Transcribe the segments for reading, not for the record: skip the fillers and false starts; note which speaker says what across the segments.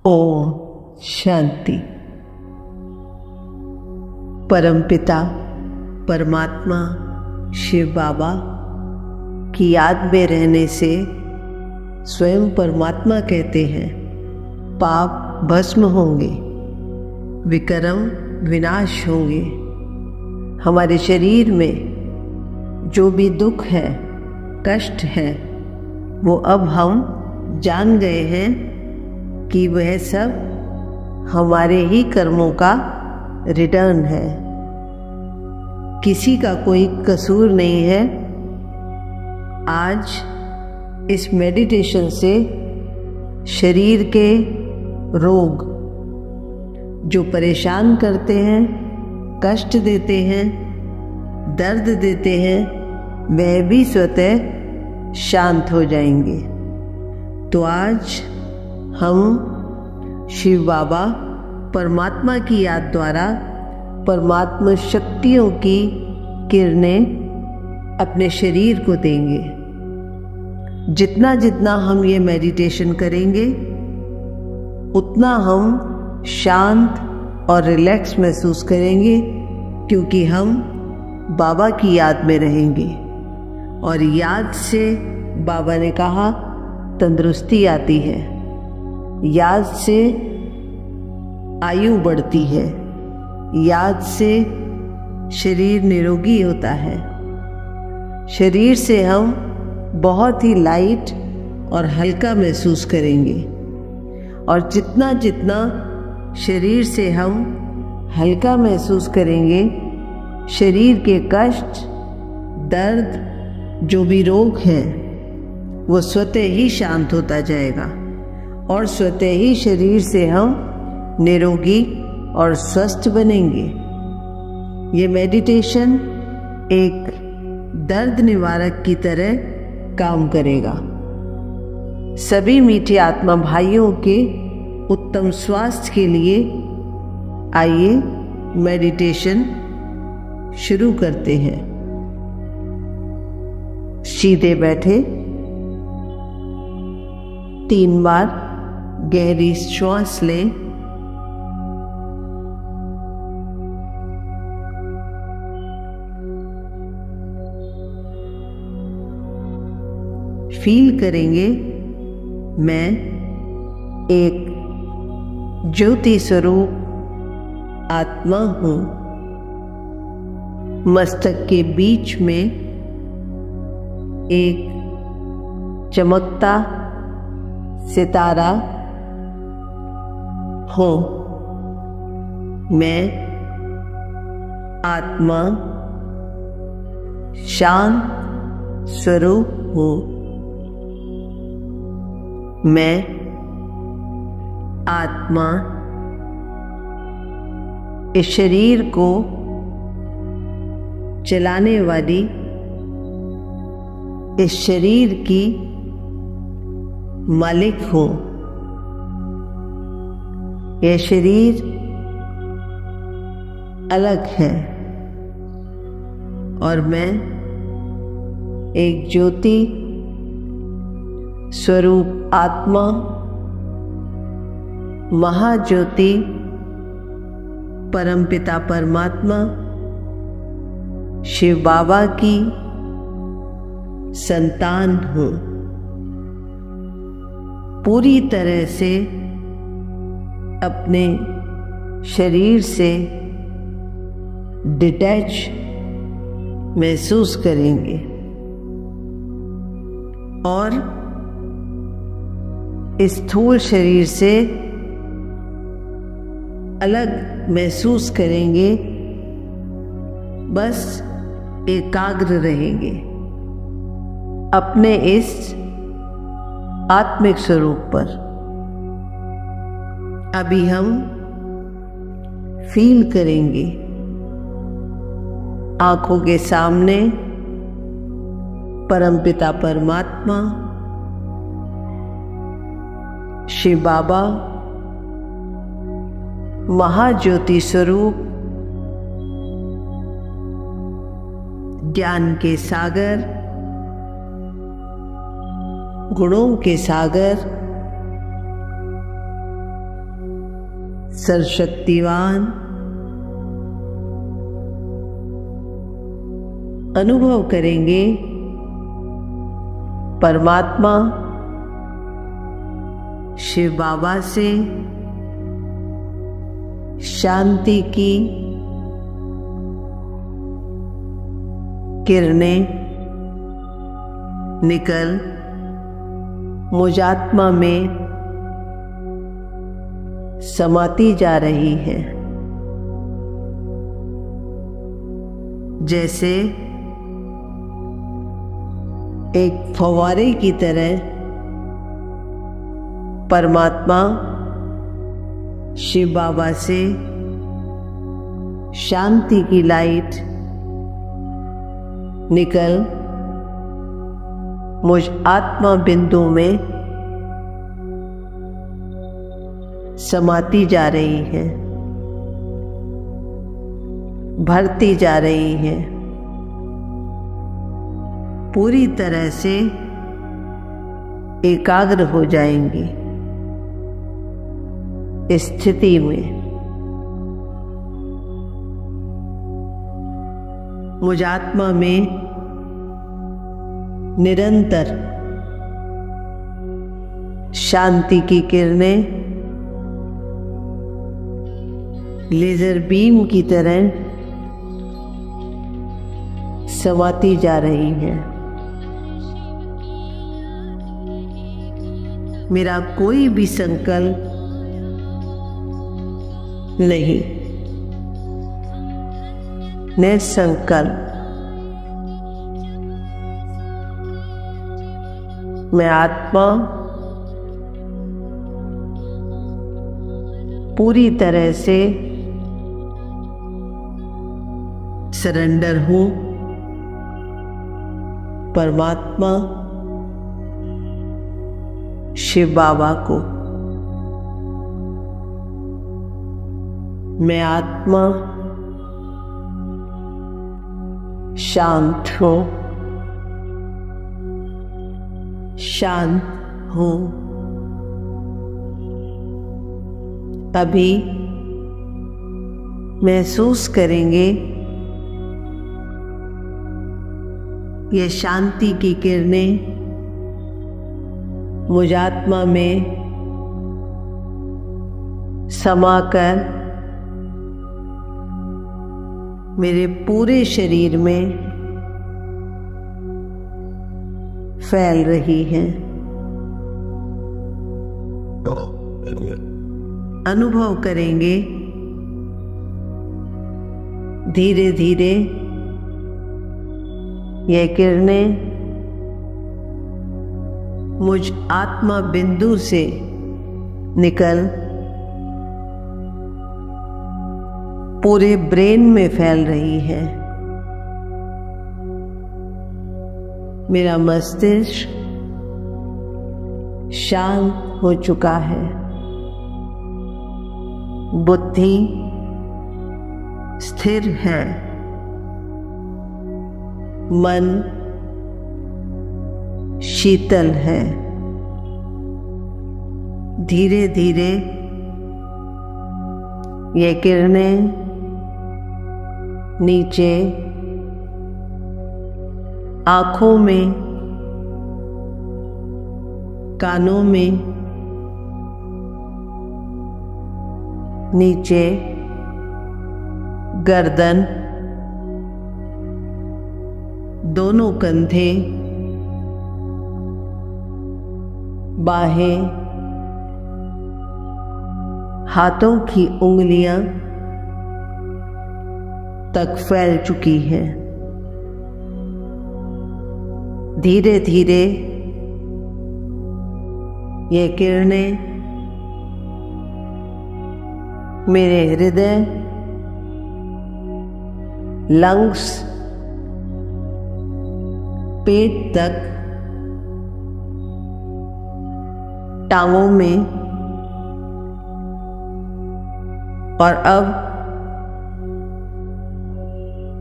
Speaker 1: ओम शांति। परमपिता परमात्मा शिव बाबा की याद में रहने से स्वयं परमात्मा कहते हैं पाप भस्म होंगे, विकर्म विनाश होंगे। हमारे शरीर में जो भी दुख है, कष्ट है, वो अब हम जान गए हैं कि वह सब हमारे ही कर्मों का रिटर्न है। किसी का कोई कसूर नहीं है। आज इस मेडिटेशन से शरीर के रोग जो परेशान करते हैं, कष्ट देते हैं, दर्द देते हैं, वह भी स्वतः शांत हो जाएंगे। तो आज हम शिव बाबा परमात्मा की याद द्वारा परमात्मा शक्तियों की किरणें अपने शरीर को देंगे। जितना जितना हम ये मेडिटेशन करेंगे उतना हम शांत और रिलैक्स महसूस करेंगे, क्योंकि हम बाबा की याद में रहेंगे। और याद से बाबा ने कहा तंदुरुस्ती आती है, याद से आयु बढ़ती है, याद से शरीर निरोगी होता है। शरीर से हम बहुत ही लाइट और हल्का महसूस करेंगे। और जितना जितना शरीर से हम हल्का महसूस करेंगे, शरीर के कष्ट, दर्द, जो भी रोग हैं, वो स्वतः ही शांत होता जाएगा और स्वतः ही शरीर से हम निरोगी और स्वस्थ बनेंगे। ये मेडिटेशन एक दर्द निवारक की तरह काम करेगा। सभी मीठे आत्मा भाइयों के उत्तम स्वास्थ्य के लिए आइए मेडिटेशन शुरू करते हैं। सीधे बैठे 3 बार गहरी श्वास लें। फील करेंगे मैं एक ज्योति स्वरूप आत्मा हूं। मस्तक के बीच में एक चमकता सितारा हूँ। मैं आत्मा शांत स्वरूप हूँ। मैं आत्मा इस शरीर को चलाने वाली, इस शरीर की मालिक हूँ। यह शरीर अलग है और मैं एक ज्योति स्वरूप आत्मा, महाज्योति परमपिता परमात्मा शिव बाबा की संतान हूँ। पूरी तरह से अपने शरीर से डिटैच महसूस करेंगे और इस स्थूल शरीर से अलग महसूस करेंगे। बस एकाग्र रहेंगे अपने इस आत्मिक स्वरूप पर। अभी हम फील करेंगे आंखों के सामने परमपिता परमात्मा शिव बाबा महाज्योति स्वरूप, ज्ञान के सागर, गुणों के सागर, सर्वशक्तिवान अनुभव करेंगे परमात्मा शिव बाबा से शांति की किरणें निकल मुझ आत्मा में समाती जा रही है। जैसे एक फव्वारे की तरह परमात्मा शिव बाबा से शांति की लाइट निकल मुझ आत्मा बिंदु में समाती जा रही है, भरती जा रही है, पूरी तरह से एकाग्र हो जाएंगी। इस स्थिति में मुझ आत्मा में निरंतर शांति की किरणें लेजर बीम की तरह समाती जा रही हैं। मेरा कोई भी संकल्प नहीं, निसंकल्प मैं आत्मा पूरी तरह से सरेंडर हूं परमात्मा शिव बाबा को। मैं आत्मा शांत हूं, शांत हूं। अभी महसूस करेंगे ये शांति की किरणें मुझ आत्मा में समाकर मेरे पूरे शरीर में फैल रही हैं। अनुभव करेंगे धीरे धीरे ये किरणें मुझ आत्मा बिंदु से निकल पूरे ब्रेन में फैल रही है। मेरा मस्तिष्क शांत हो चुका है, बुद्धि स्थिर है, मन शीतल है। धीरे धीरे ये किरणें नीचे आँखों में, कानों में, नीचे गर्दन, दोनों कंधे, बाहें, हाथों की उंगलियां तक फैल चुकी हैं। धीरे धीरे ये किरणें मेरे हृदय, लंग्स, पेट तक, टांगों में और अब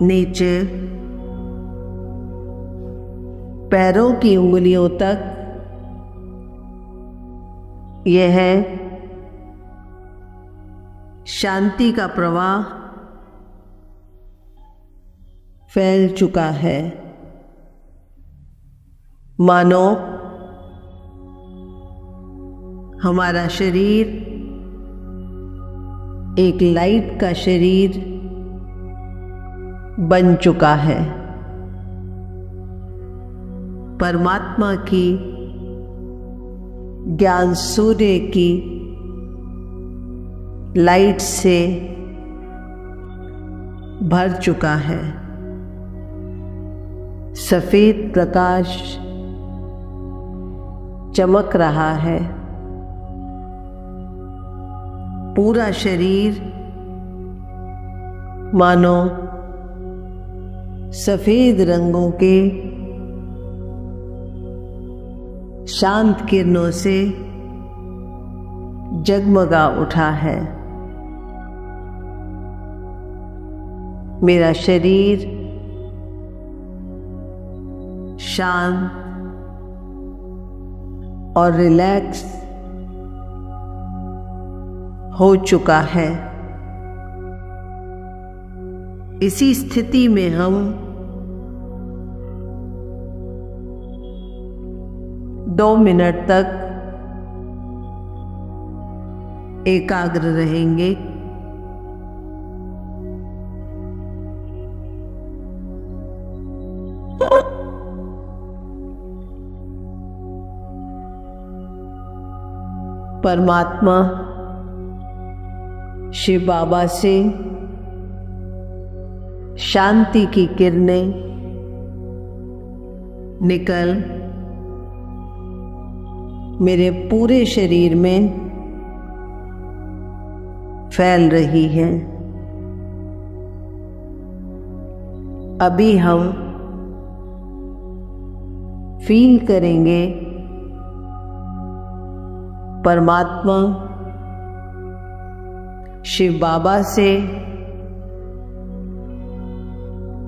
Speaker 1: नीचे पैरों की उंगलियों तक यह शांति का प्रवाह फैल चुका है। मानो हमारा शरीर एक लाइट का शरीर बन चुका है। परमात्मा की ज्ञान सूर्य की लाइट से भर चुका है। सफेद प्रकाश चमक रहा है। पूरा शरीर मानो सफेद रंगों के शांत किरणों से जगमगा उठा है। मेरा शरीर शांत और रिलैक्स हो चुका है। इसी स्थिति में हम 2 मिनट तक एकाग्र रहेंगे। परमात्मा शिव बाबा से शांति की किरणें निकल मेरे पूरे शरीर में फैल रही हैं। अभी हम फील करेंगे परमात्मा शिव बाबा से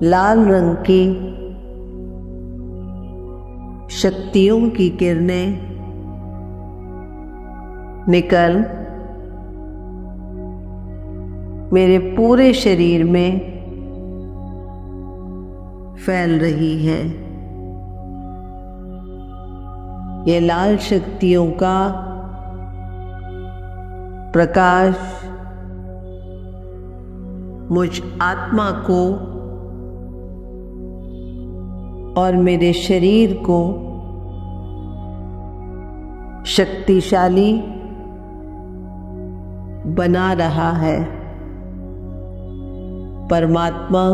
Speaker 1: लाल रंग की शक्तियों की किरणें निकल मेरे पूरे शरीर में फैल रही है। ये लाल शक्तियों का प्रकाश मुझ आत्मा को और मेरे शरीर को शक्तिशाली बना रहा है। परमात्मा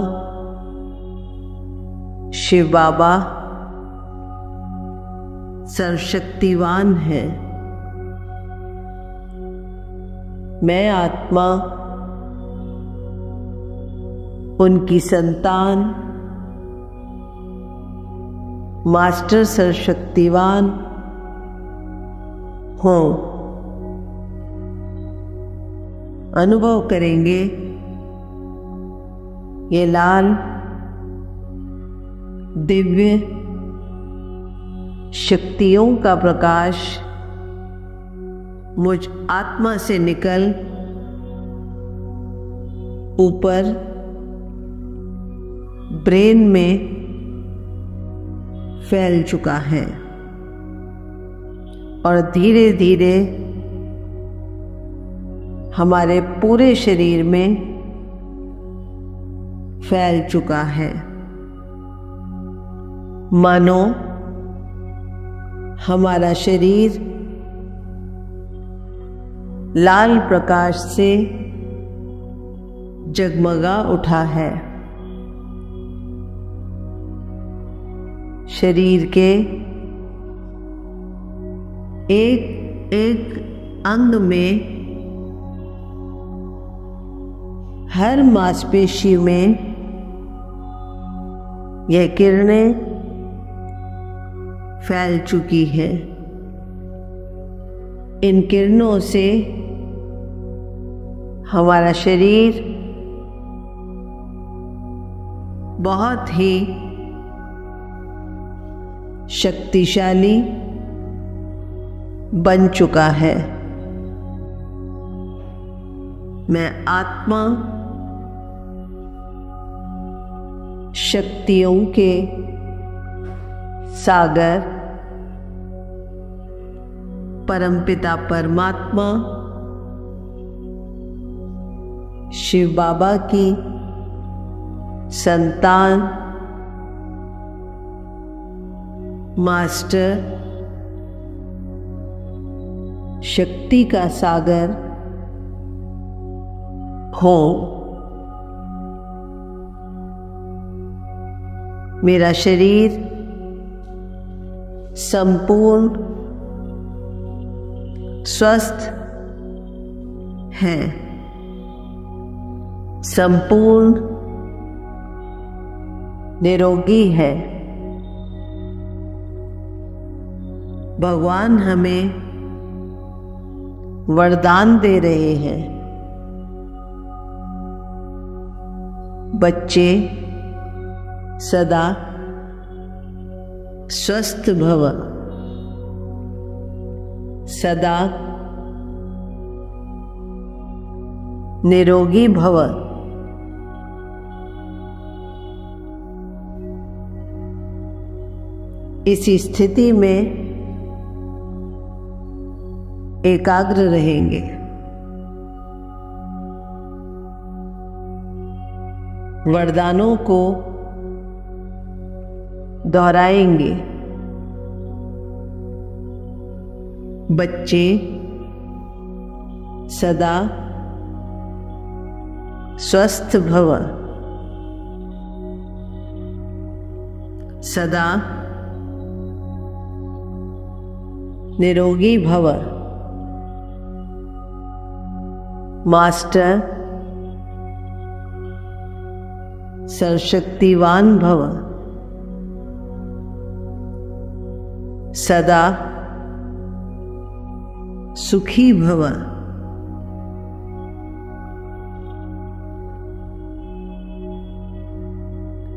Speaker 1: शिव बाबा सर्वशक्तिवान है। मैं आत्मा उनकी संतान मास्टर सर्वशक्तिवान हूँ। अनुभव करेंगे ये लाल दिव्य शक्तियों का प्रकाश मुझ आत्मा से निकल ऊपर ब्रेन में फैल चुका है और धीरे धीरे हमारे पूरे शरीर में फैल चुका है। मानो हमारा शरीर लाल प्रकाश से जगमगा उठा है। शरीर के एक एक अंग में, हर मांसपेशी में यह किरणें फैल चुकी है। इन किरणों से हमारा शरीर बहुत ही शक्तिशाली बन चुका है। मैं आत्मा शक्तियों के सागर परमपिता परमात्मा शिव बाबा की संतान मास्टर शक्ति का सागर हो। मेरा शरीर संपूर्ण स्वस्थ है, संपूर्ण निरोगी है। भगवान हमें वरदान दे रहे हैं। बच्चे सदा स्वस्थ भव, सदा निरोगी भव। इस स्थिति में एकाग्र रहेंगे। वरदानों को दोहराएंगे। बच्चे सदा स्वस्थ भव, सदा निरोगी भव। मास्टर सर्वशक्तिवान भव, सदा सुखी भव।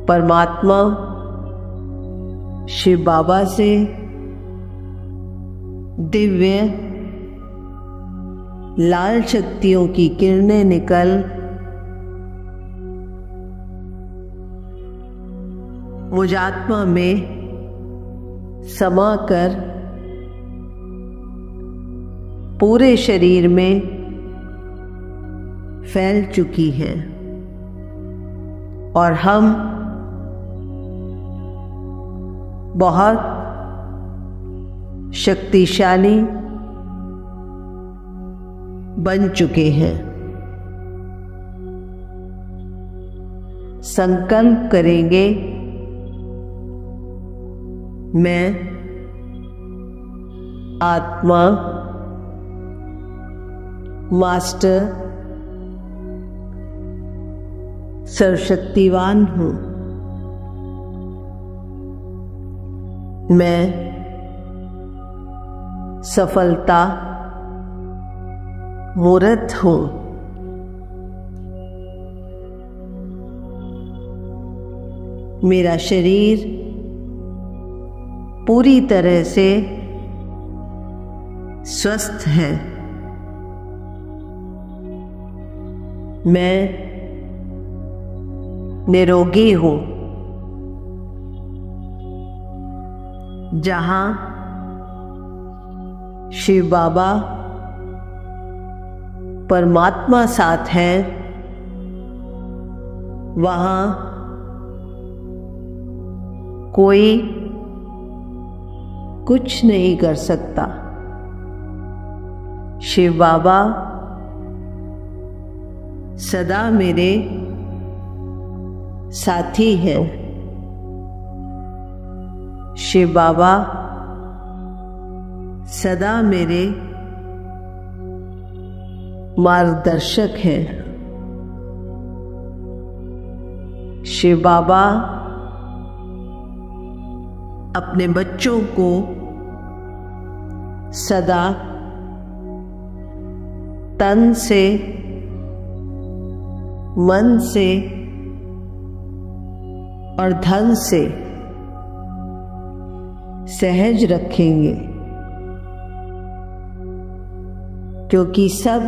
Speaker 1: परमात्मा शिव बाबा से दिव्य लाल शक्तियों की किरणें निकल मुझ आत्मा में समाकर पूरे शरीर में फैल चुकी हैं और हम बहुत शक्तिशाली बन चुके हैं। संकल्प करेंगे, मैं आत्मा मास्टर सर्वशक्तिवान हूँ। मैं सफलता मूर्त हूँ। मेरा शरीर पूरी तरह से स्वस्थ है। मैं निरोगी हूँ। जहाँ शिव बाबा परमात्मा साथ है, वहाँ कोई कुछ नहीं कर सकता। शिव बाबा सदा मेरे साथी हैं। शिव बाबा सदा मेरे मार्गदर्शक हैं। शिव बाबा अपने बच्चों को सदा तन से, मन से और धन से सहज रखेंगे, क्योंकि सब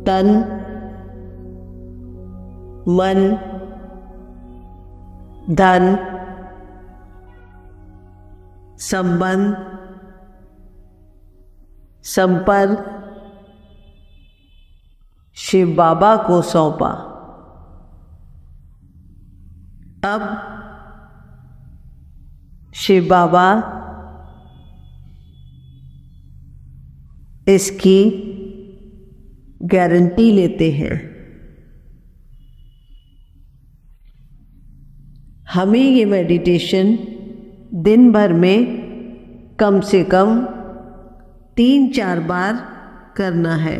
Speaker 1: तन, मन, धन, संबंध, संपर्क शिव बाबा को सौंपा। अब शिव बाबा इसकी गारंटी लेते हैं। हमें ये मेडिटेशन दिन भर में कम से कम 3-4 बार करना है।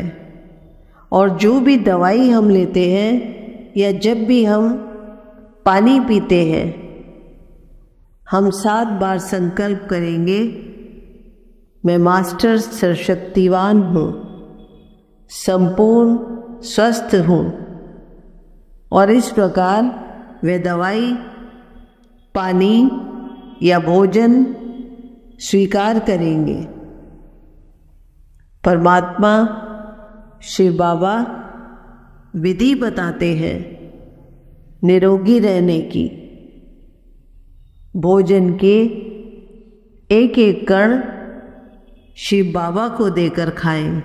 Speaker 1: और जो भी दवाई हम लेते हैं या जब भी हम पानी पीते हैं, हम 7 बार संकल्प करेंगे, मैं मास्टर सर्वशक्तिवान हूँ, संपूर्ण स्वस्थ हूँ। और इस प्रकार वे दवाई, पानी या भोजन स्वीकार करेंगे। परमात्मा शिव बाबा विधि बताते हैं निरोगी रहने की। भोजन के एक एक कण शिव बाबा को देकर खाएं।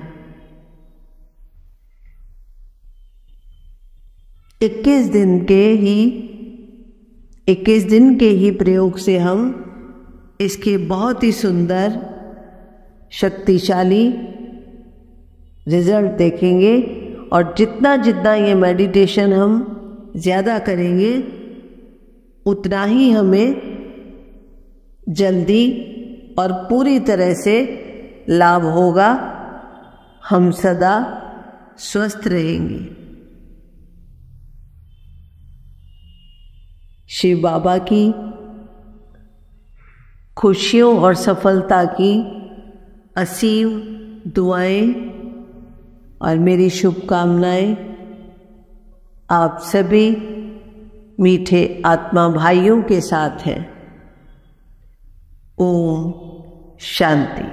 Speaker 1: 21 दिन के ही प्रयोग से हम इसके बहुत ही सुंदर शक्तिशाली रिजल्ट देखेंगे। और जितना जितना ये मेडिटेशन हम ज़्यादा करेंगे, उतना ही हमें जल्दी और पूरी तरह से लाभ होगा। हम सदा स्वस्थ रहेंगे। शिव बाबा की खुशियों और सफलता की असीम दुआएं और मेरी शुभकामनाएं आप सभी मीठे आत्मा भाइयों के साथ है। ओम शांति।